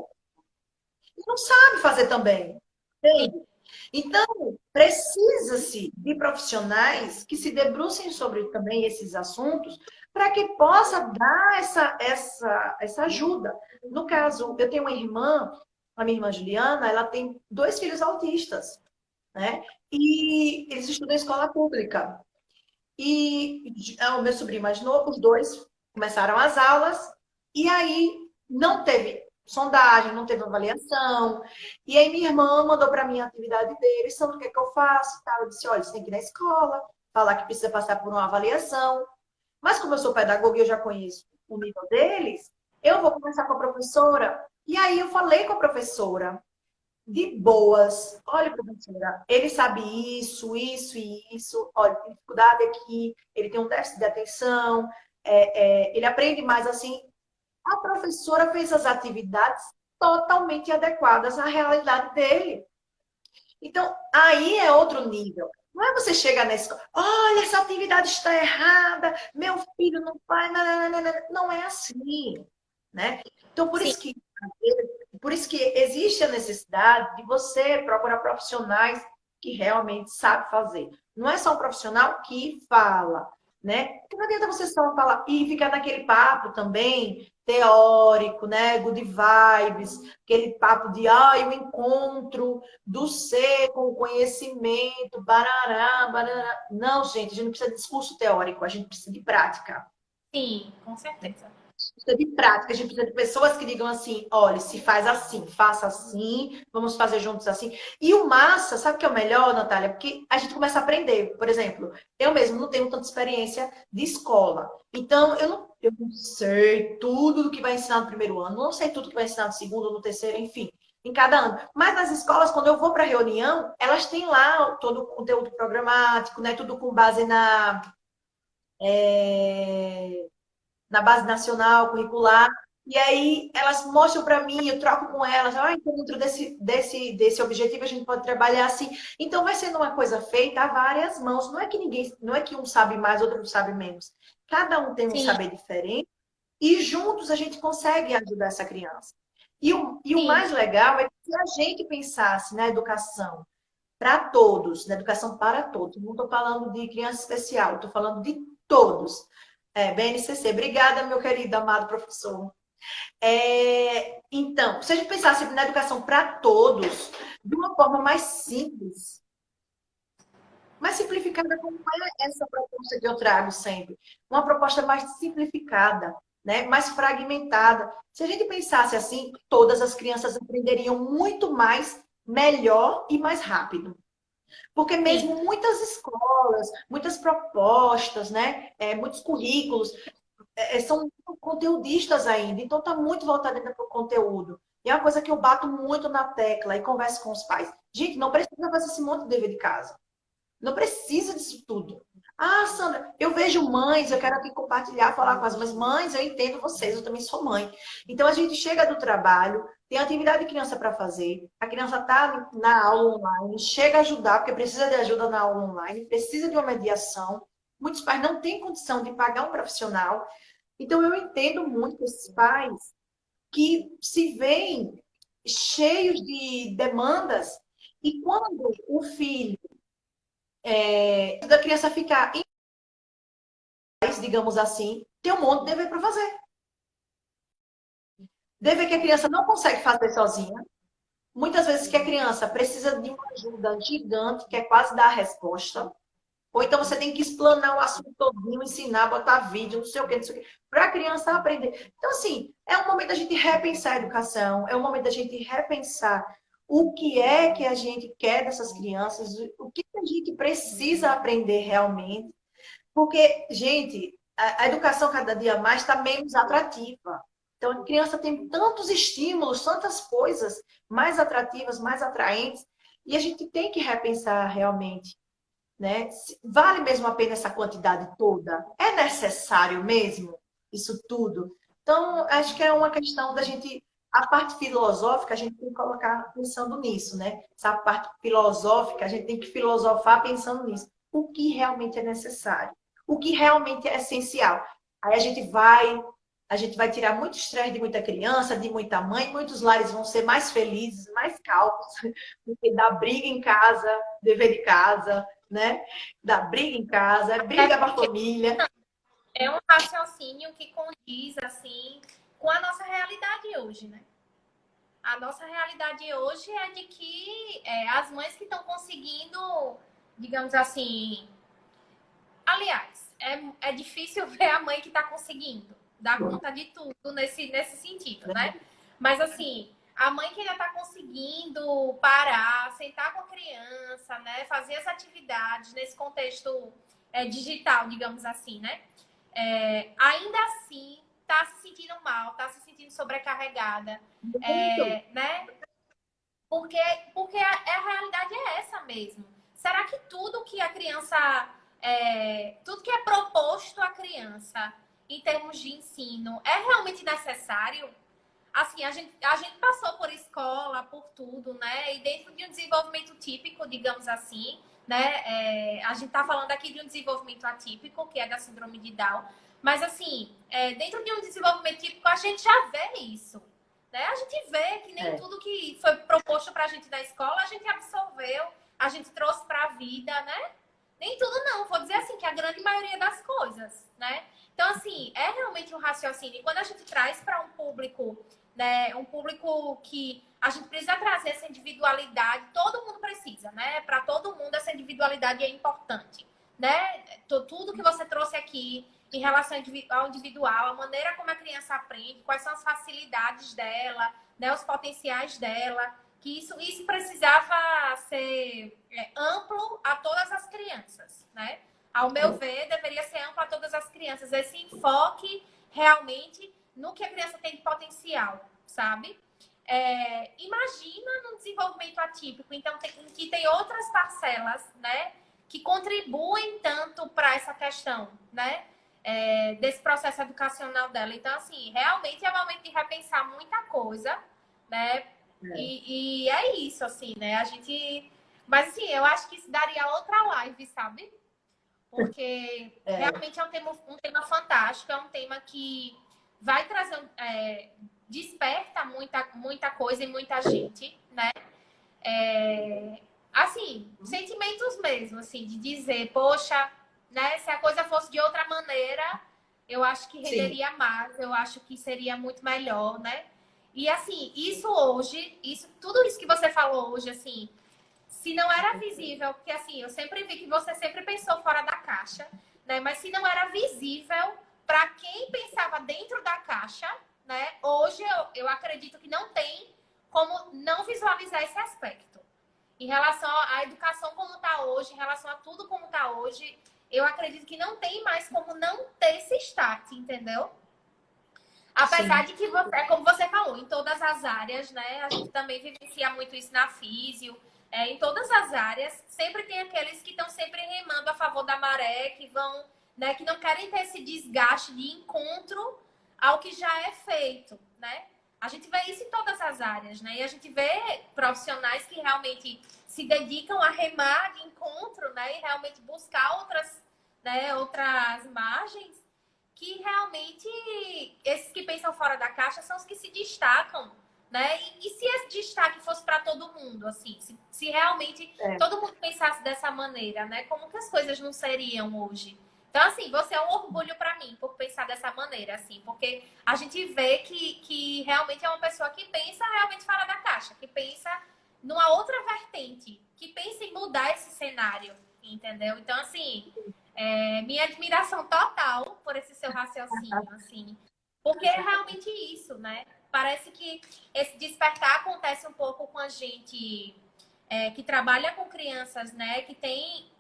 Não sabe fazer também. Entende? Então, precisa-se de profissionais que se debrucem sobre também esses assuntos para que possa dar essa ajuda. No caso, eu tenho uma irmã, a minha irmã Juliana, ela tem 2 filhos autistas, né? E eles estudam em escola pública. E o meu sobrinho mais novo, os dois começaram as aulas, e aí não teve sondagem, não teve avaliação. E aí minha irmã mandou para mim a atividade deles, Sandra, o que é que eu faço? Eu disse, olha, você tem que ir na escola, falar que precisa passar por uma avaliação. Mas como eu sou pedagoga e eu já conheço o nível deles, eu vou conversar com a professora. E aí eu falei com a professora de boas. Olha, professora, ele sabe isso e isso. Olha, tem dificuldade aqui, ele tem um déficit de atenção, ele aprende mais assim. A professora fez as atividades totalmente adequadas à realidade dele. Então, aí é outro nível. Não é você chegar na escola, olha, essa atividade está errada, meu filho não faz, não é assim, né? Então, Sim, por isso que existe a necessidade de você procurar profissionais que realmente sabem fazer. Não é só um profissional que fala, né? Porque não adianta você só falar e ficar naquele papo também teórico, né? Good vibes, aquele papo de o encontro do ser com o conhecimento, barará, barará. Não, gente, a gente não precisa de discurso teórico, a gente precisa de prática. sim, com certeza. Precisa de prática, a gente precisa de pessoas que digam assim, olha, se faz assim, faça assim, vamos fazer juntos assim. E o massa, sabe o que é o melhor, Natália? Porque a gente começa a aprender. Por exemplo, eu mesmo não tenho tanta experiência de escola. Então, eu não sei tudo do que vai ensinar no primeiro ano, não sei tudo que vai ensinar no segundo, no terceiro, enfim, em cada ano. Mas nas escolas, quando eu vou para a reunião, elas têm lá todo o conteúdo programático, né? Tudo com base é, na base nacional, curricular. E aí elas mostram para mim, eu troco com elas, então dentro desse objetivo a gente pode trabalhar assim. Então vai sendo uma coisa feita a várias mãos. Não é que um sabe mais, outro sabe menos. Cada um tem um Sim, saber diferente e juntos a gente consegue ajudar essa criança. E o sim, mais legal é que se a gente pensasse na educação para todos, na educação para todos, não estou falando de criança especial, estou falando de todos. BNCC, obrigada, meu querido, amado professor. Então, se a gente pensasse na educação para todos, de uma forma mais simplificada, como é essa proposta que eu trago sempre? Uma proposta mais simplificada, né? Mais fragmentada. Se a gente pensasse assim, todas as crianças aprenderiam muito mais, melhor e mais rápido. Porque sim, mesmo muitas escolas, muitas propostas, né? Muitos currículos, são conteudistas ainda, então está muito voltado ainda para o conteúdo. E é uma coisa que eu bato muito na tecla e converso com os pais. Gente, não precisa fazer esse monte de dever de casa. Não precisa disso tudo. Ah, Sandra, eu vejo mães, eu quero aqui compartilhar, falar com as mães, eu entendo vocês, eu também sou mãe. Então a gente chega do trabalho, tem atividade de criança para fazer, a criança está na aula online, chega a ajudar, porque precisa de ajuda na aula online, precisa de uma mediação. Muitos pais não têm condição de pagar um profissional. Então eu entendo muito esses pais que se veem cheios de demandas e quando o filho da criança ficar em paz, digamos assim, tem um monte de dever para fazer. Dever que a criança não consegue fazer sozinha. Muitas vezes que a criança precisa de uma ajuda gigante, que é quase dar a resposta. Ou então você tem que explanar o assunto todinho, ensinar, botar vídeo, não sei o quê, não sei o quê, para a criança aprender. Então, assim, é um momento da gente repensar a educação, é um momento da gente repensar o que é que a gente quer dessas crianças, o que a gente precisa aprender realmente. Porque, gente, a educação cada dia mais está menos atrativa. Então, a criança tem tantos estímulos, tantas coisas mais atrativas, mais atraentes, e a gente tem que repensar realmente, né? Vale mesmo a pena essa quantidade toda? É necessário mesmo isso tudo? Então, acho que é uma questão da gente, a parte filosófica, a gente tem que colocar pensando nisso, né? Essa parte filosófica, a gente tem que filosofar pensando nisso. O que realmente é necessário? O que realmente é essencial? Aí a gente vai tirar muito estresse de muita criança, de muita mãe, muitos lares vão ser mais felizes, mais calmos, porque dá briga em casa, dever de casa, né? Dá briga em casa, É briga para a porque família. é um raciocínio que condiz, assim, com a nossa realidade hoje, né? A nossa realidade hoje é de que as mães que estão conseguindo, digamos assim. Aliás, é difícil ver a mãe que está conseguindo dar conta de tudo nesse sentido, né? Mas assim, a mãe que ainda está conseguindo parar, sentar com a criança, né? Fazer as atividades nesse contexto digital, digamos assim, né? Ainda assim, está se sentindo mal, está se sentindo sobrecarregada, Muito. né? Porque, porque a realidade é essa mesmo. Será que tudo que a criança. Tudo que é proposto à criança em termos de ensino é realmente necessário? Assim, a gente passou por escola, por tudo, né? E dentro de um desenvolvimento típico, digamos assim, né? A gente tá falando aqui de um desenvolvimento atípico, que é da síndrome de Down. Mas, assim, dentro de um desenvolvimento típico, a gente já vê isso. Né? A gente vê que nem tudo que foi proposto pra gente na escola, a gente absorveu, a gente trouxe pra vida, né? Nem tudo não, vou dizer assim, que a grande maioria das coisas, né? Então, assim, é realmente um raciocínio. E quando a gente traz para um público, né, um público que a gente precisa trazer essa individualidade, todo mundo precisa, né? Para todo mundo essa individualidade é importante, né? Tudo que você trouxe aqui em relação ao individual, a maneira como a criança aprende, quais são as facilidades dela, né, os potenciais dela, que isso precisava ser amplo a todas as crianças, né? Ao meu ver, deveria ser amplo a todas as crianças. Esse enfoque realmente no que a criança tem de potencial, sabe? Imagina num desenvolvimento atípico, então que tem outras parcelas, né, que contribuem tanto para essa questão, né, desse processo educacional dela. Então, assim, realmente é momento de repensar muita coisa, né? E é isso, assim, né? A gente. Mas, assim, eu acho que isso daria outra live, sabe? Porque realmente é um tema fantástico, é um tema que vai trazer. Desperta muita coisa em muita gente, né? Assim, sentimentos mesmo, assim, de dizer, poxa, né, se a coisa fosse de outra maneira, eu acho que Sim, renderia mais, eu acho que seria muito melhor, né? E assim, isso hoje, tudo isso que você falou hoje, assim, se não era visível, porque assim, eu sempre vi que você sempre pensou fora da caixa, né? Mas se não era visível para quem pensava dentro da caixa, né? Hoje eu acredito que não tem como não visualizar esse aspecto. Em relação à educação como está hoje, em relação a tudo como está hoje, eu acredito que não tem mais como não ter esse start, entendeu? Apesar sim. de que, como você falou, em todas as áreas, né? A gente também vivencia muito isso na físio. Em todas as áreas, sempre tem aqueles que estão sempre remando a favor da maré, que vão, né, que não querem ter esse desgaste de encontro ao que já é feito, né? A gente vê isso em todas as áreas, né? E a gente vê profissionais que realmente se dedicam a remar de encontro, né? E realmente buscar outras margens que realmente esses que pensam fora da caixa são os que se destacam, né? E se esse destaque fosse para todo mundo, assim, se realmente todo mundo pensasse dessa maneira, né? Como que as coisas não seriam hoje? Então, assim, você é um orgulho para mim por pensar dessa maneira, assim, porque a gente vê que realmente é uma pessoa que pensa realmente fora da caixa, que pensa numa outra vertente, que pensa em mudar esse cenário, entendeu? Então, assim, minha admiração total por esse seu raciocínio, assim. Porque é realmente isso, né? Parece que esse despertar acontece um pouco com a gente que trabalha com crianças, né? Que tem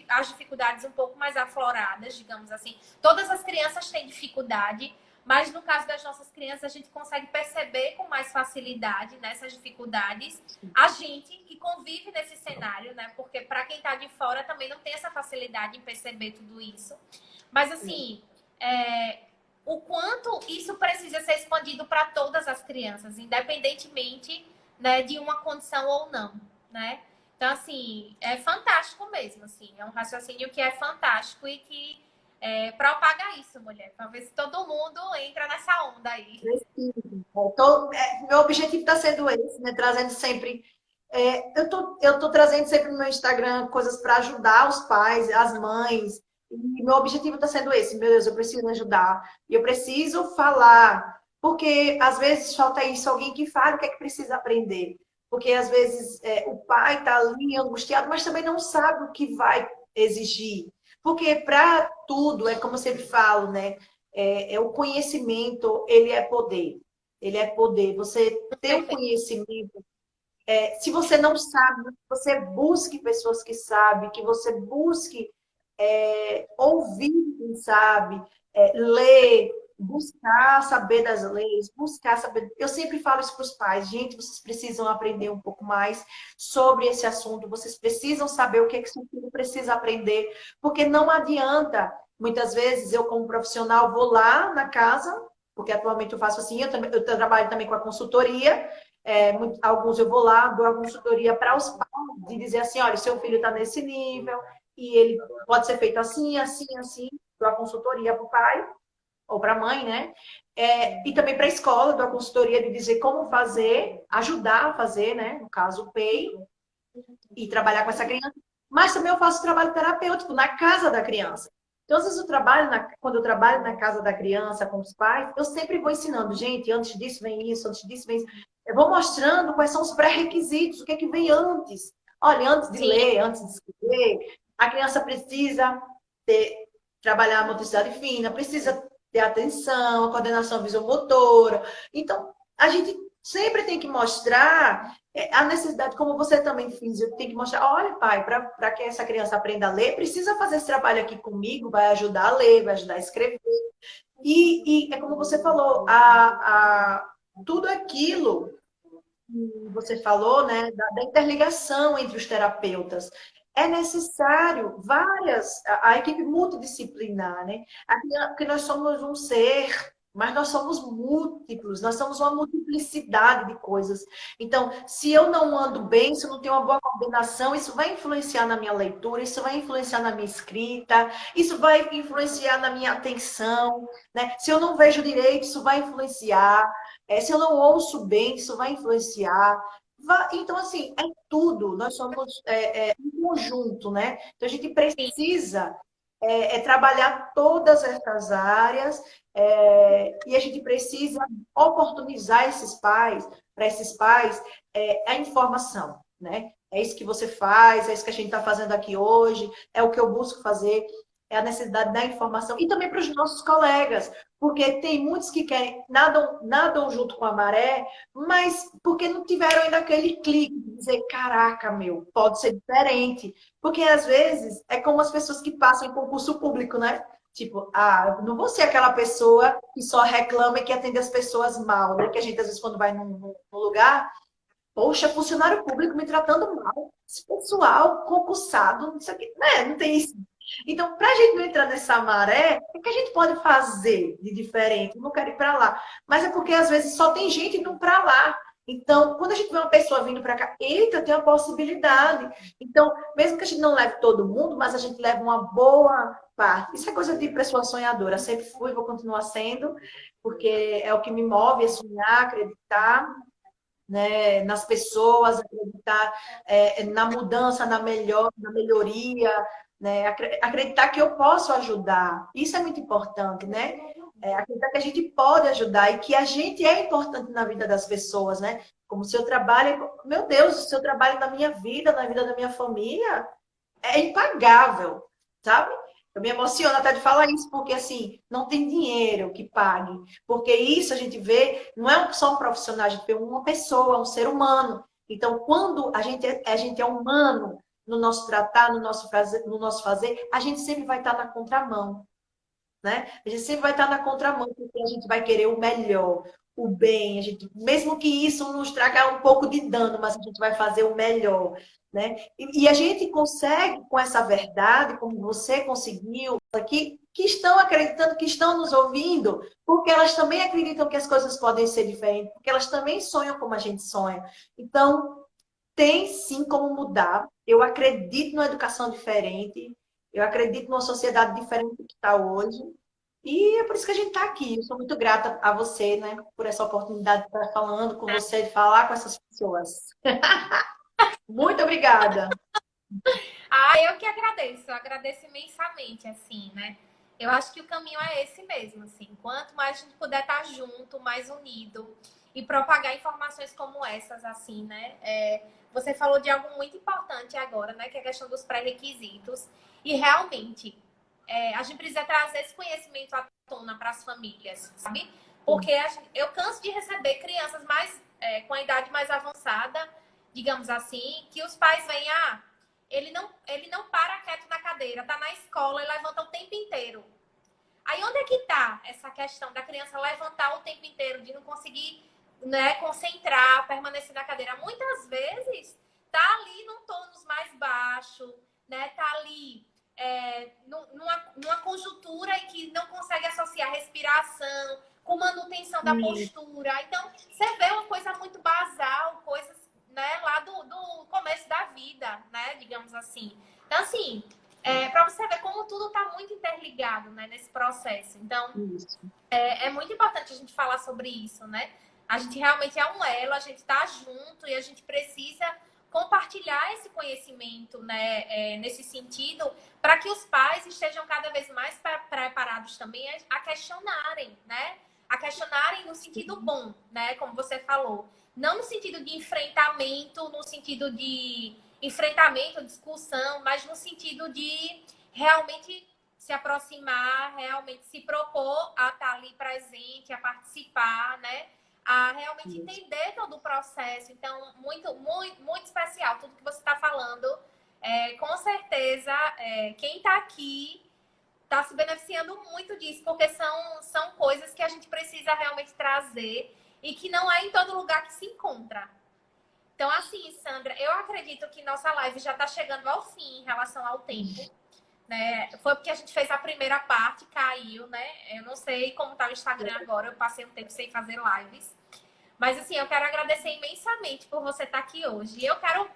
as dificuldades um pouco mais afloradas, digamos assim. Todas as crianças têm dificuldade, mas no caso das nossas crianças, a gente consegue perceber com mais facilidade nessas dificuldades. A gente que convive nesse cenário, né? Porque para quem está de fora também não tem essa facilidade em perceber tudo isso. Mas assim, o quanto isso precisa ser expandido para todas as crianças, independentemente, né, de uma condição ou não, né? Então, assim, é fantástico mesmo, assim. É um raciocínio que é fantástico e que propaga isso, mulher, para ver se todo mundo entra nessa onda aí. Preciso. Meu objetivo está sendo esse, né? Trazendo sempre. Eu tô trazendo sempre no meu Instagram coisas para ajudar os pais, as mães. E meu objetivo está sendo esse. Meu Deus, eu preciso ajudar. E eu preciso falar. Porque às vezes falta isso, alguém que fale o que é que precisa aprender. Porque às vezes o pai está ali angustiado, mas também não sabe o que vai exigir. Porque para tudo, é como eu sempre falo, né? O conhecimento, ele é poder. Ele é poder. Você ter o Perfeito. conhecimento, se você não sabe, você busque pessoas que sabem, que você busque ouvir quem sabe, ler, buscar saber das leis, buscar saber. Eu sempre falo isso para os pais, gente, vocês precisam aprender um pouco mais sobre esse assunto, vocês precisam saber o que é que seu filho precisa aprender, porque não adianta. Muitas vezes eu, como profissional, vou lá na casa, porque atualmente eu faço assim, eu trabalho também com a consultoria, alguns eu vou lá, dou a consultoria para os pais, de dizer assim, olha, seu filho está nesse nível, e ele pode ser feito assim, assim, assim, dou a consultoria para o pai ou para a mãe, né? E também para a escola, dou a consultoria de dizer como fazer, ajudar a fazer, né? No caso, o PEI, e trabalhar com essa criança. Mas também eu faço trabalho terapêutico na casa da criança. Então, às vezes, quando eu trabalho na casa da criança com os pais, eu sempre vou ensinando, gente, antes disso vem isso, antes disso vem isso. Eu vou mostrando quais são os pré-requisitos, o que é que vem antes. Olha, antes de Sim, ler, antes de escrever, a criança precisa ter, trabalhar a motricidade fina, precisa ter atenção, a coordenação visomotora. Então, a gente sempre tem que mostrar a necessidade, como você também fez, eu tenho que mostrar, olha, pai, para que essa criança aprenda a ler, precisa fazer esse trabalho aqui comigo, vai ajudar a ler, vai ajudar a escrever. E é como você falou, tudo aquilo que você falou, né, da interligação entre os terapeutas. É necessário a equipe multidisciplinar, né? Porque nós somos um ser, mas nós somos múltiplos, nós somos uma multiplicidade de coisas. Então, se eu não ando bem, se eu não tenho uma boa coordenação, isso vai influenciar na minha leitura, isso vai influenciar na minha escrita, isso vai influenciar na minha atenção, né? Se eu não vejo direito, isso vai influenciar. Se eu não ouço bem, isso vai influenciar. Então, assim, é tudo. Nós somos um conjunto, né? Então, a gente sim. precisa trabalhar todas essas áreas e a gente precisa oportunizar para esses pais, a informação, né? É isso que você faz, é isso que a gente está fazendo aqui hoje, é o que eu busco fazer, é a necessidade da informação. E também para os nossos colegas, porque tem muitos que querem, nadam junto com a maré, mas porque não tiveram ainda aquele clique de dizer, caraca, meu, pode ser diferente. Porque às vezes é como as pessoas que passam em concurso público, né? Tipo, não vou ser aquela pessoa que só reclama e que atende as pessoas mal, né? Que a gente, às vezes, quando vai num lugar, poxa, funcionário público me tratando mal, esse pessoal concursado, não sei o quê, né? Não tem isso. Então, para a gente não entrar nessa maré, o que a gente pode fazer de diferente? Eu não quero ir para lá. Mas é porque, às vezes, só tem gente indo para lá. Então, quando a gente vê uma pessoa vindo para cá, eita, tem uma possibilidade. Então, mesmo que a gente não leve todo mundo, mas a gente leva uma boa parte. Isso é coisa de pessoa sonhadora. Sempre fui, vou continuar sendo, porque é o que me move, é sonhar, acreditar, né, nas pessoas, acreditar na mudança, na melhoria, né, acreditar que eu posso ajudar. Isso é muito importante, né? Acreditar que a gente pode ajudar e que a gente é importante na vida das pessoas, né? Como o seu trabalho, meu Deus, o seu trabalho na minha vida, na vida da minha família, é impagável, sabe? Eu me emociono até de falar isso, porque assim, não tem dinheiro que pague. Porque isso a gente vê, não é só um profissional, a gente vê uma pessoa, um ser humano. Então, quando a gente é humano no nosso tratar, no nosso fazer, a gente sempre vai estar na contramão, né? A gente sempre vai estar na contramão, porque a gente vai querer o melhor, o bem, mesmo que isso nos traga um pouco de dano, mas a gente vai fazer o melhor, né? E a gente consegue, com essa verdade, como você conseguiu aqui, que estão acreditando, que estão nos ouvindo, porque elas também acreditam que as coisas podem ser diferentes, porque elas também sonham como a gente sonha. Então, tem sim como mudar. Eu acredito numa educação diferente. Eu acredito numa sociedade diferente do que está hoje. E é por isso que a gente está aqui. Eu sou muito grata a você, né, por essa oportunidade de estar falando com você, de falar com essas pessoas. Muito obrigada. Ah, eu que agradeço, eu agradeço imensamente, assim, né? Eu acho que o caminho é esse mesmo, assim. Quanto mais a gente puder estar junto, mais unido e propagar informações como essas, assim, né? Você falou de algo muito importante agora, né? Que é a questão dos pré-requisitos. E realmente, a gente precisa trazer esse conhecimento à tona para as famílias, sabe? Porque eu canso de receber crianças mais com a idade mais avançada, digamos assim, que os pais vêm, ele não para quieto na cadeira, tá na escola e levanta o tempo inteiro. Aí onde é que tá essa questão da criança levantar o tempo inteiro, de não conseguir, né, concentrar, permanecer na cadeira? Muitas vezes tá ali num tônus mais baixo, né? Tá ali numa conjuntura em que não consegue associar respiração com manutenção da postura. Então, você vê uma coisa muito basal, coisas, né, lá do começo da vida, né, digamos assim. Então, assim, para você ver como tudo está muito interligado, né, nesse processo. Então, é muito importante a gente falar sobre isso, né? A gente realmente é um elo, a gente está junto e a gente precisa compartilhar esse conhecimento, né, nesse sentido, para que os pais estejam cada vez mais preparados também a questionarem, né? A questionarem no sentido bom, né? Como você falou. Não no sentido de enfrentamento, no sentido de enfrentamento, discussão, mas no sentido de realmente se aproximar, realmente se propor a estar ali presente, a participar, né? A realmente entender todo o processo. Então, muito, muito, muito especial tudo que você está falando. Com certeza, quem está aqui está se beneficiando muito disso, porque são coisas que a gente precisa realmente trazer e que não é em todo lugar que se encontra. Então, assim, Sandra, eu acredito que nossa live já está chegando ao fim em relação ao tempo. Né? Foi porque a gente fez a primeira parte, caiu, né? Eu não sei como tá o Instagram agora, eu passei um tempo sem fazer lives. Mas assim, eu quero agradecer imensamente por você estar aqui hoje. E eu quero